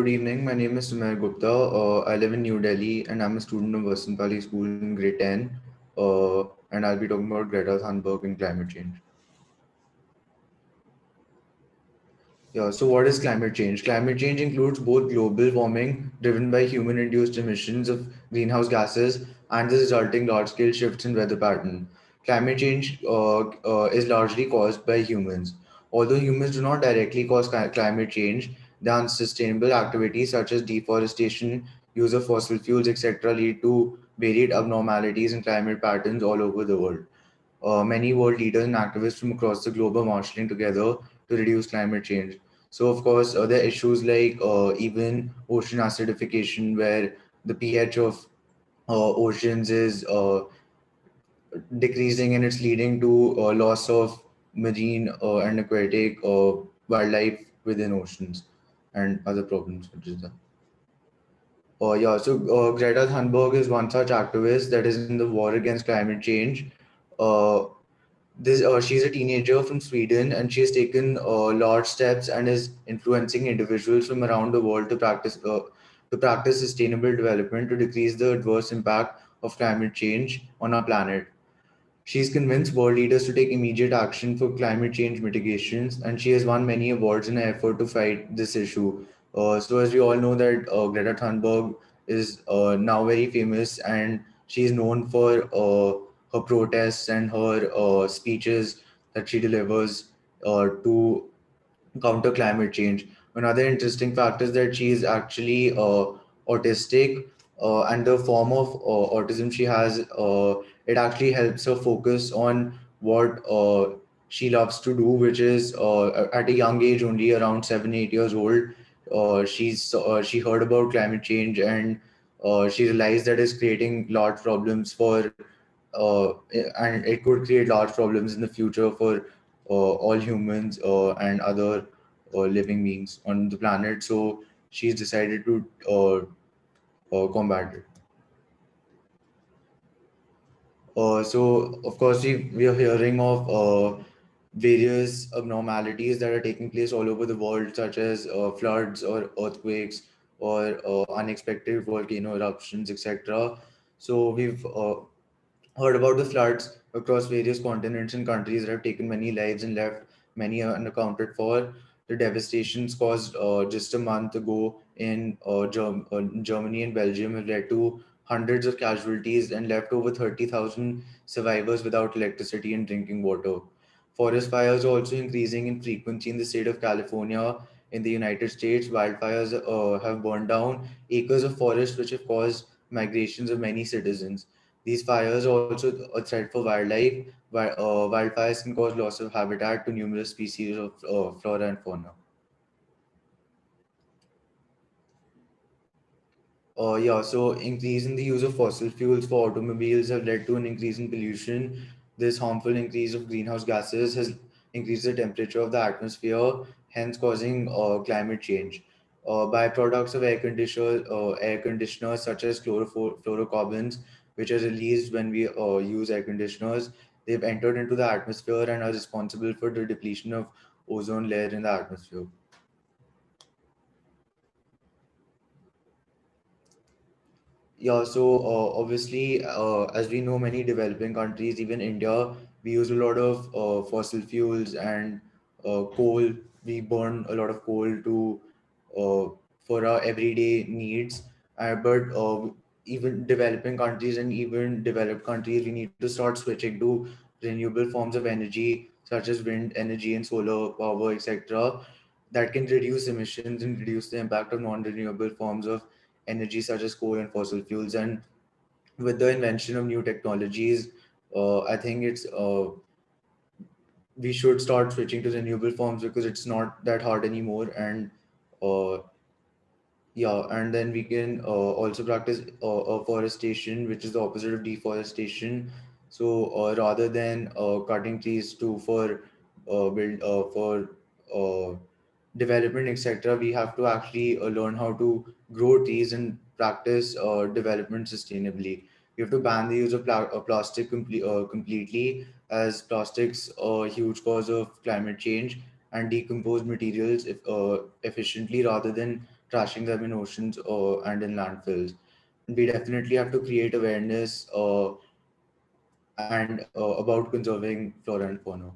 evening. My name is Sumer Gupta. I live in New Delhi and I'm a student of Vasanpali School in grade 10. And I'll be talking about Greta Thunberg and climate change. Yeah, so what is climate change? Climate change includes both global warming driven by human induced emissions of greenhouse gases and the resulting large scale shifts in weather pattern. Climate change is largely caused by humans. Although humans do not directly cause climate change, the unsustainable activities such as deforestation, use of fossil fuels, etc., lead to varied abnormalities in climate patterns all over the world. Many world leaders and activists from across the globe are marshalling together to reduce climate change. So, of course, there are issues like even ocean acidification, where the pH of oceans is decreasing and it's leading to loss of marine and aquatic wildlife within oceans and other problems such as that. Greta Thunberg is one such activist that is in the war against climate change. Uh, she's a teenager from Sweden, and she has taken large steps and is influencing individuals from around the world to practice sustainable development to decrease the adverse impact of climate change on our planet. She's convinced world leaders to take immediate action for climate change mitigations, and she has won many awards in an effort to fight this issue. As we all know, that Greta Thunberg is now very famous, and she is known for her protests and her speeches that she delivers to counter climate change. Another interesting fact is that she is actually autistic, and the form of autism she has, it actually helps her focus on what she loves to do, which is at a young age, only around 7, 8 years old. She heard about climate change, and she realized that it's creating large problems for and it could create large problems in the future for all humans and other living beings on the planet. So she's decided to combat it. Of course, we are hearing of various abnormalities that are taking place all over the world, such as floods or earthquakes or unexpected volcano eruptions, etc. So we've heard about the floods across various continents and countries that have taken many lives and left many unaccounted for. The devastations caused just a month ago in Germany and Belgium have led to hundreds of casualties and left over 30,000 survivors without electricity and drinking water. Forest fires are also increasing in frequency in the state of California in the United States. Wildfires have burned down acres of forest, which have caused migrations of many citizens. These fires are also a threat for wildlife. Wildfires can cause loss of habitat to numerous species of flora and fauna. Increase in the use of fossil fuels for automobiles have led to an increase in pollution. This harmful increase of greenhouse gases has increased the temperature of the atmosphere, hence causing climate change. Byproducts of air conditioners such as fluorocarbons, which are released when we use air conditioners, they've entered into the atmosphere and are responsible for the depletion of ozone layer in the atmosphere. Obviously, as we know, many developing countries, even India, we use a lot of fossil fuels and coal. We burn a lot of coal to for our everyday needs. But even developing countries and even developed countries, we need to start switching to renewable forms of energy, such as wind energy and solar power, etc., that can reduce emissions and reduce the impact of non-renewable forms of energy such as coal and fossil fuels. And with the invention of new technologies, I think it's we should start switching to renewable forms because it's not that hard anymore. And uh, yeah, and then we can also practice afforestation, which is the opposite of deforestation. So rather than cutting trees to build for uh, development, etc., we have to actually learn how to grow trees and practice development sustainably. We have to ban the use of plastic completely, as plastics are a huge cause of climate change, and decompose materials efficiently rather than trashing them in oceans and in landfills. We definitely have to create awareness and about conserving flora and fauna.